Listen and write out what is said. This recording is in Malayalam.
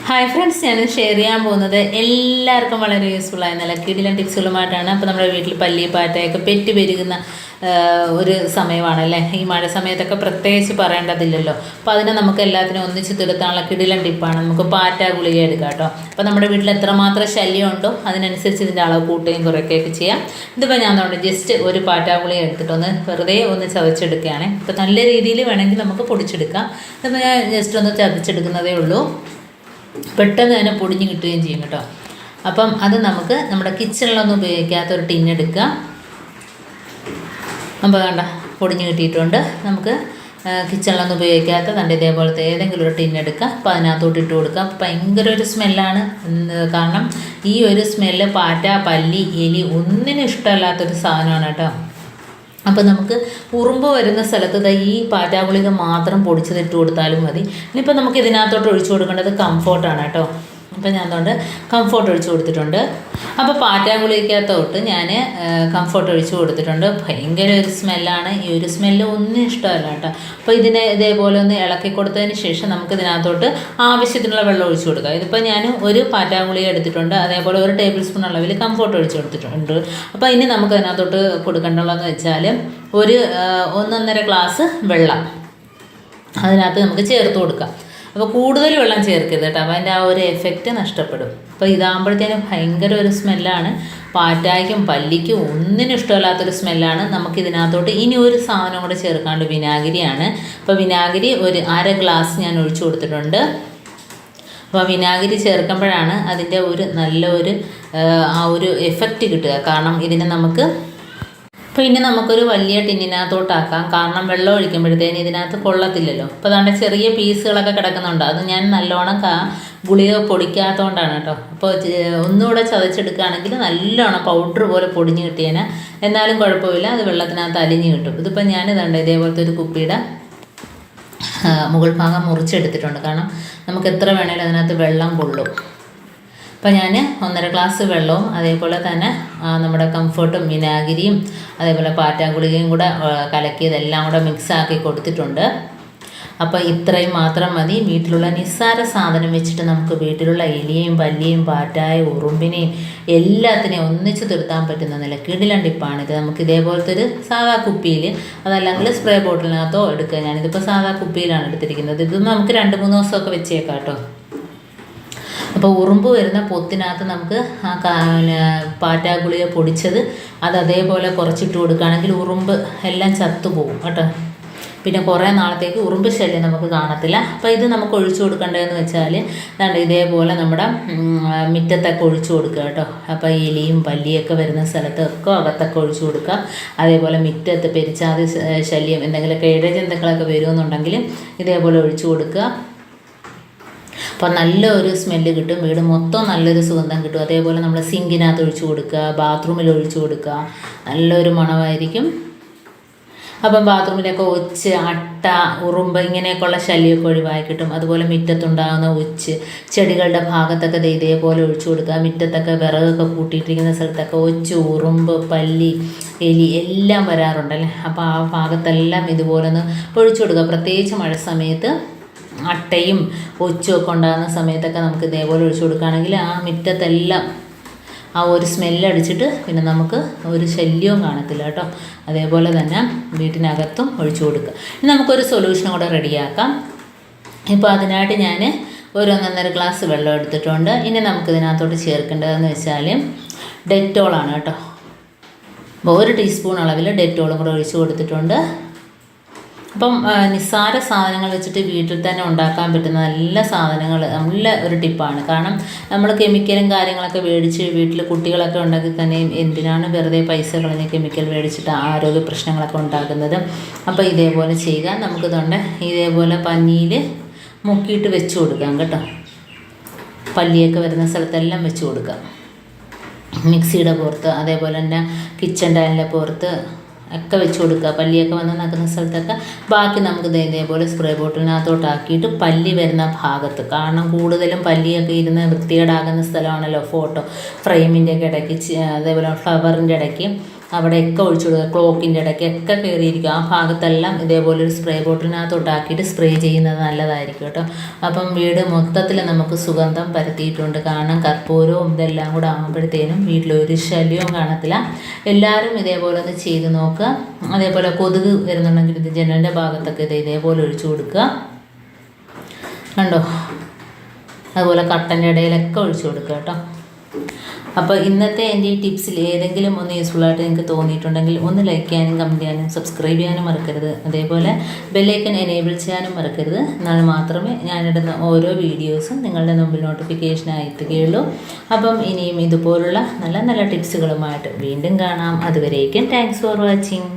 ഹായ് ഫ്രണ്ട്സ്, ഞാൻ ഷെയർ ചെയ്യാൻ പോകുന്നത് എല്ലാവർക്കും വളരെ യൂസ്ഫുള്ളായ നല്ല കിടിലൻ ടിപ്സുകളുമായിട്ടാണ്. അപ്പോൾ നമ്മുടെ വീട്ടിൽ പല്ലി പാറ്റയൊക്കെ പെറ്റ് പെരുകുന്ന ഒരു സമയമാണല്ലേ. ഈ മഴ സമയത്തൊക്കെ പ്രത്യേകിച്ച് പറയേണ്ടതില്ലല്ലോ. അപ്പോൾ അതിനെ നമുക്ക് എല്ലാത്തിനും ഒന്നിച്ച് തീർത്താനുള്ള കിടിലൻ ടിപ്പാണ്. നമുക്ക് പാറ്റ ഗുളിക എടുക്കാം കേട്ടോ. അപ്പോൾ നമ്മുടെ വീട്ടിൽ എത്രമാത്രം ശല്യം ഉണ്ടോ അതിനനുസരിച്ച് ഇതിൻ്റെ അളവ് കൂട്ടുകയും കുറയ്ക്കുകയൊക്കെ ചെയ്യാം. ഇതിപ്പോൾ ഞാൻ തോന്നുന്നു ജസ്റ്റ് ഒരു പാറ്റ ഗുളിക എടുത്തിട്ടൊന്ന് വെറുതെ ഒന്ന് ചതച്ചെടുക്കുകയാണ്. ഇപ്പോൾ നല്ല രീതിയിൽ വേണമെങ്കിൽ നമുക്ക് പൊടിച്ചെടുക്കാം. ഇതിപ്പോൾ ഞാൻ ജസ്റ്റ് ഒന്ന് ചതച്ചെടുക്കുന്നതേ ഉള്ളൂ. പെട്ടെന്ന് തന്നെ പൊടിഞ്ഞ് കിട്ടുകയും ചെയ്യും കേട്ടോ. അപ്പം അത് നമുക്ക് നമ്മുടെ കിച്ചണിലൊന്നും ഉപയോഗിക്കാത്ത ഒരു ടിന്നെടുക്കുക. അപ്പോൾ കണ്ട പൊടിഞ്ഞ് കിട്ടിയിട്ടുണ്ട്. നമുക്ക് കിച്ചണിലൊന്നും ഉപയോഗിക്കാത്ത കണ്ട ഇതേപോലത്തെ ഏതെങ്കിലും ഒരു ടിന്നെടുക്കുക. അപ്പോൾ അതിനകത്തോട്ട് ഇട്ട് കൊടുക്കുക. ഭയങ്കര ഒരു സ്മെല്ലാണ്. കാരണം ഈ ഒരു സ്മെല്ല് പാറ്റ, പല്ലി, എലി ഒന്നിനും ഇഷ്ടമല്ലാത്തൊരു സാധനമാണ് കേട്ടോ. അപ്പോൾ നമുക്ക് ഉറുമ്പ് വരുന്ന സ്ഥലത്ത് ഈ പാറ്റാ ഗുളിക മാത്രം പൊടിച്ചതിട്ട് കൊടുത്താലും മതി. ഇനിയിപ്പോൾ നമുക്ക് ഇതിനകത്തോട്ട് ഒഴിച്ചു കൊടുക്കേണ്ടത് കംഫോർട്ടാണ് കേട്ടോ. അപ്പോൾ ഞാൻ അതുകൊണ്ട് കംഫോർട്ട് ഒഴിച്ചു കൊടുത്തിട്ടുണ്ട്. അപ്പോൾ പാറ്റാ ഗുളികക്കകത്തോട്ട് ഞാൻ കംഫോർട്ട് ഒഴിച്ചു കൊടുത്തിട്ടുണ്ട്. ഭയങ്കര ഒരു സ്മെല്ലാണ്. ഈ ഒരു സ്മെല്ല് ഒന്നും ഇഷ്ടമല്ല കേട്ടോ. അപ്പോൾ ഇതിനെ ഇതേപോലെ ഒന്ന് ഇളക്കി കൊടുത്തതിന് ശേഷം നമുക്ക് ഇതിനകത്തോട്ട് ആവശ്യത്തിനുള്ള വെള്ളം ഒഴിച്ചു കൊടുക്കാം. ഇതിപ്പോൾ ഞാൻ ഒരു പാറ്റാ ഗുളിക എടുത്തിട്ടുണ്ട്. അതേപോലെ 1 ടേബിൾ സ്പൂൺ അളവിൽ കംഫോർട്ട് ഒഴിച്ചു കൊടുത്തിട്ടുണ്ട്. അപ്പോൾ ഇനി നമുക്ക് അതിനകത്തോട്ട് കൊടുക്കേണ്ടതെന്ന് വെച്ചാൽ ഒരു 1.5 ഗ്ലാസ് വെള്ളം അതിനകത്ത് നമുക്ക് ചേർത്ത് കൊടുക്കാം. അപ്പോൾ കൂടുതൽ വെള്ളം ചേർക്കരുത് കേട്ടോ. അപ്പോൾ അതിൻ്റെ ആ ഒരു എഫക്റ്റ് നഷ്ടപ്പെടും. അപ്പോൾ ഇതാകുമ്പോഴത്തേനും ഭയങ്കര ഒരു സ്മെല്ലാണ്. പാറ്റായ്ക്കും പല്ലിക്കും ഒന്നിനും ഇഷ്ടമല്ലാത്തൊരു സ്മെല്ലാണ്. നമുക്കിതിനകത്തോട്ട് ഇനി ഒരു സാധനം കൂടെ ചേർക്കാണ്ട് വിനാഗിരിയാണ്. അപ്പോൾ വിനാഗിരി ഒരു 1/2 ഗ്ലാസ് ഞാൻ ഒഴിച്ചു കൊടുത്തിട്ടുണ്ട്. അപ്പോൾ വിനാഗിരി ചേർക്കുമ്പോഴാണ് അതിൻ്റെ ഒരു നല്ല ഒരു ആ ഒരു എഫക്റ്റ് കിട്ടുക. കാരണം ഇതിനെ നമുക്ക് പിന്നെ നമുക്കൊരു വലിയ ടിന്നിനകത്തോട്ടാക്കാം. കാരണം വെള്ളം ഒഴിക്കുമ്പോഴത്തേന് ഇതിനകത്ത് കൊള്ളത്തില്ലല്ലോ. അപ്പോൾ അതാണ്ട് ചെറിയ പീസുകളൊക്കെ കിടക്കുന്നുണ്ട്. അത് ഞാൻ നല്ലോണം ഗുളിക പൊടിക്കാത്തതുകൊണ്ടാണ് കേട്ടോ. അപ്പോൾ ഒന്നുകൂടെ ചതച്ചെടുക്കുകയാണെങ്കിൽ നല്ലോണം പൗഡർ പോലെ പൊടിഞ്ഞ് കിട്ടിയേനെ. എന്നാലും കുഴപ്പമില്ല, അത് വെള്ളത്തിനകത്ത് അലിഞ്ഞ് കിട്ടും. ഇതിപ്പോൾ ഞാനിതുണ്ട് ഇതേപോലത്തെ ഒരു കുപ്പിയുടെ മുകൾ ഭാഗം മുറിച്ചെടുത്തിട്ടുണ്ട്. കാരണം നമുക്ക് എത്ര വേണേലും അതിനകത്ത് വെള്ളം കൊള്ളും. അപ്പോൾ ഞാൻ 1.5 ഗ്ലാസ് വെള്ളവും അതേപോലെ തന്നെ നമ്മുടെ കംഫർട്ടും വിനാഗിരിയും അതേപോലെ പാറ്റാ ഗുളികയും കൂടെ കലക്കിയതെല്ലാം കൂടെ മിക്സാക്കി കൊടുത്തിട്ടുണ്ട്. അപ്പോൾ ഇത്രയും മാത്രം മതി. വീട്ടിലുള്ള നിസ്സാര സാധനം വെച്ചിട്ട് നമുക്ക് വീട്ടിലുള്ള എലിയെയും പല്ലിയെയും പാറ്റായ ഉറുമ്പിനെയും എല്ലാത്തിനെയും ഒന്നിച്ച് തീർത്താൻ പറ്റുന്ന നില കിടിലൻ ടിപ്പാണിത്. നമുക്ക് ഇതേപോലത്തെ ഒരു സാധാ കുപ്പിയിൽ, അതല്ലെങ്കിൽ സ്പ്രേ ബോട്ടിലിനകത്തോ എടുക്കുക. ഞാനിതിപ്പോൾ സാധാ കുപ്പിയിലാണ് എടുത്തിരിക്കുന്നത്. ഇത് നമുക്ക് 2-3 ദിവസമൊക്കെ വെച്ചേക്കാം കേട്ടോ. അപ്പോൾ ഉറുമ്പ് വരുന്ന പൊത്തിനകത്ത് നമുക്ക് പാറ്റാ ഗുളിക പൊടിച്ചത് അത് അതേപോലെ കുറച്ചിട്ട് കൊടുക്കുകയാണെങ്കിൽ ഉറുമ്പ് എല്ലാം ചത്തുപോകും കേട്ടോ. പിന്നെ കുറേ നാളത്തേക്ക് ഉറുമ്പ് ശല്യം നമുക്ക് കാണത്തില്ല. അപ്പോൾ ഇത് നമുക്ക് ഒഴിച്ചു കൊടുക്കേണ്ടതെന്ന് വെച്ചാൽ ഇതേപോലെ നമ്മുടെ മുറ്റത്തൊക്കെ ഒഴിച്ചു കൊടുക്കുക കേട്ടോ. അപ്പോൾ എലിയും പല്ലിയൊക്കെ വരുന്ന സ്ഥലത്തൊക്കെ അകത്തൊക്കെ ഒഴിച്ചു കൊടുക്കുക. അതേപോലെ മുറ്റത്ത് പെരിച്ചാതി ശല്യം എന്തെങ്കിലുമൊക്കെ ഇഴജന്തുക്കളൊക്കെ വരുമെന്നുണ്ടെങ്കിൽ ഇതേപോലെ ഒഴിച്ചു കൊടുക്കുക. അപ്പോൾ നല്ലൊരു സ്മെല്ല് കിട്ടും. വീട് മൊത്തം നല്ലൊരു സുഗന്ധം കിട്ടും. അതേപോലെ നമ്മൾ സിങ്കിനകത്ത് ഒഴിച്ചു കൊടുക്കുക, ബാത്റൂമിൽ ഒഴിച്ചു കൊടുക്കുക. നല്ലൊരു മണമായിരിക്കും. അപ്പം ബാത്റൂമിലൊക്കെ ഒച്ച്, അട്ട, ഉറുമ്പ് ഇങ്ങനെയൊക്കെയുള്ള ശല്യമൊക്കെ ഒഴിവായി കിട്ടും. അതുപോലെ മുറ്റത്തുണ്ടാകുന്ന ഒച്ച്, ചെടികളുടെ ഭാഗത്തൊക്കെ ഇതേപോലെ ഒഴിച്ചു കൊടുക്കുക. മുറ്റത്തൊക്കെ വിറകൊക്കെ കൂട്ടിയിട്ടിരിക്കുന്ന സ്ഥലത്തൊക്കെ ഒച്ച്, ഉറുമ്പ്, പല്ലി, എലി എല്ലാം വരാറുണ്ടല്ലേ. അപ്പോൾ ആ ഭാഗത്തെല്ലാം ഇതുപോലെ ഒന്ന് ഒഴിച്ചു കൊടുക്കുക. പ്രത്യേകിച്ച് മഴ സമയത്ത് അട്ടയും ഒച്ചും ഒക്കെ ഉണ്ടാകുന്ന സമയത്തൊക്കെ നമുക്ക് ഇതേപോലെ ഒഴിച്ചു കൊടുക്കുകയാണെങ്കിൽ ആ മുറ്റത്തെല്ലാം ആ ഒരു സ്മെല്ലടിച്ചിട്ട് പിന്നെ നമുക്ക് ഒരു ശല്യവും കാണത്തില്ല കേട്ടോ. അതേപോലെ തന്നെ വീട്ടിനകത്തും ഒഴിച്ചു കൊടുക്കുക. ഇനി നമുക്കൊരു സൊല്യൂഷനും കൂടെ റെഡിയാക്കാം. ഇപ്പോൾ അതിനായിട്ട് ഞാൻ ഒരു 1.5 ഗ്ലാസ് വെള്ളം എടുത്തിട്ടുണ്ട്. ഇനി നമുക്കിതിനകത്തോട്ട് ചേർക്കേണ്ടതെന്ന് വെച്ചാൽ ഡെറ്റോളാണ് കേട്ടോ. അപ്പോൾ 1 ടീസ്പൂൺ അളവിൽ ഡെറ്റോളും കൂടെ ഒഴിച്ചു കൊടുത്തിട്ടുണ്ട്. അപ്പം നിസ്സാര സാധനങ്ങൾ വെച്ചിട്ട് വീട്ടിൽ തന്നെ ഉണ്ടാക്കാൻ പറ്റുന്ന നല്ല സാധനങ്ങൾ, നല്ല ഒരു ടിപ്പാണ്. കാരണം നമ്മൾ കെമിക്കലും കാര്യങ്ങളൊക്കെ മേടിച്ച് വീട്ടിൽ കുട്ടികളൊക്കെ ഉണ്ടെങ്കിൽ തന്നെയും എന്തിനാണ് വെറുതെ പൈസ കളഞ്ഞ് കെമിക്കൽ മേടിച്ചിട്ട് ആരോഗ്യ പ്രശ്നങ്ങളൊക്കെ ഉണ്ടാക്കുന്നത്. അപ്പോൾ ഇതേപോലെ ചെയ്യുക. നമുക്കിതുണ്ട് ഇതേപോലെ പഞ്ഞിയിൽ മുക്കിയിട്ട് വെച്ച് കൊടുക്കാം കേട്ടോ. പല്ലിയൊക്കെ വരുന്ന സ്ഥലത്തെല്ലാം വെച്ച് കൊടുക്കാം. മിക്സിയുടെ പുറത്ത്, അതേപോലെ തന്നെ കിച്ചൺ ടൈലിൻ്റെ പുറത്ത് ഒക്കെ വെച്ച് കൊടുക്കുക. പല്ലിയൊക്കെ വന്ന് നക്കുന്ന സ്ഥലത്തൊക്കെ. ബാക്കി നമുക്ക് ഇതേപോലെ സ്പ്രേ ബോട്ടിലിനകത്തോട്ടാക്കിയിട്ട് പല്ലി വരുന്ന ഭാഗത്ത്, കാരണം കൂടുതലും പല്ലിയൊക്കെ ഇരുന്ന് വൃത്തികേടാകുന്ന സ്ഥലമാണല്ലോ ഫോട്ടോ ഫ്രെയിമിൻ്റെ ഒക്കെ ഇടയ്ക്ക്, അതേപോലെ ഫ്ലവറിൻ്റെ ഇടയ്ക്ക് അവിടെയൊക്കെ ഒഴിച്ചു കൊടുക്കുക. ക്ലോക്കിൻ്റെ ഇടയ്ക്കൊക്കെ കയറിയിരിക്കും. ആ ഭാഗത്തെല്ലാം ഇതേപോലെ ഒരു സ്പ്രേ ബോട്ടിലിനകത്തോട്ടാക്കിയിട്ട് സ്പ്രേ ചെയ്യുന്നത് നല്ലതായിരിക്കും കേട്ടോ. അപ്പം വീട് മൊത്തത്തിൽ നമുക്ക് സുഗന്ധം പരത്തിയിട്ടുണ്ട്. കാരണം കർപ്പൂരവും ഇതെല്ലാം കൂടെ ആകുമ്പോഴത്തേനും വീട്ടിലൊരു ശല്യവും കാണത്തില്ല. എല്ലാവരും ഇതേപോലെ ഒന്ന് ചെയ്ത് നോക്കുക. അതേപോലെ കൊതുക് വരുന്നുണ്ടെങ്കിൽ ഇത് ജനലിൻ്റെ ഭാഗത്തൊക്കെ ഇതേപോലെ ഒഴിച്ചു കൊടുക്കുക. കണ്ടോ, അതുപോലെ കട്ടൻ്റെ ഇടയിലൊക്കെ ഒഴിച്ചു കൊടുക്കുക കേട്ടോ. അപ്പോൾ ഇന്നത്തെ എൻ്റെ ഈ ടിപ്സിൽ ഏതെങ്കിലും ഒന്ന് യൂസ്ഫുള്ളായിട്ട് നിങ്ങൾക്ക് തോന്നിയിട്ടുണ്ടെങ്കിൽ ഒന്ന് ലൈക്ക് ചെയ്യാനും കമൻറ്റ് ചെയ്യാനും സബ്സ്ക്രൈബ് ചെയ്യാനും മറക്കരുത്. അതേപോലെ ബെല്ലൈക്കൺ എനേബിൾ ചെയ്യാനും മറക്കരുത്. എന്നാൽ മാത്രമേ ഞാനിടുന്ന ഓരോ വീഡിയോസും നിങ്ങളുടെ മുമ്പിൽ നോട്ടിഫിക്കേഷനായി എത്തുകയുള്ളൂ. അപ്പം ഇനിയും ഇതുപോലുള്ള നല്ല നല്ല ടിപ്സുകളുമായിട്ട് വീണ്ടും കാണാം. അതുവരേക്കും താങ്ക്സ് ഫോർ വാച്ചിങ്.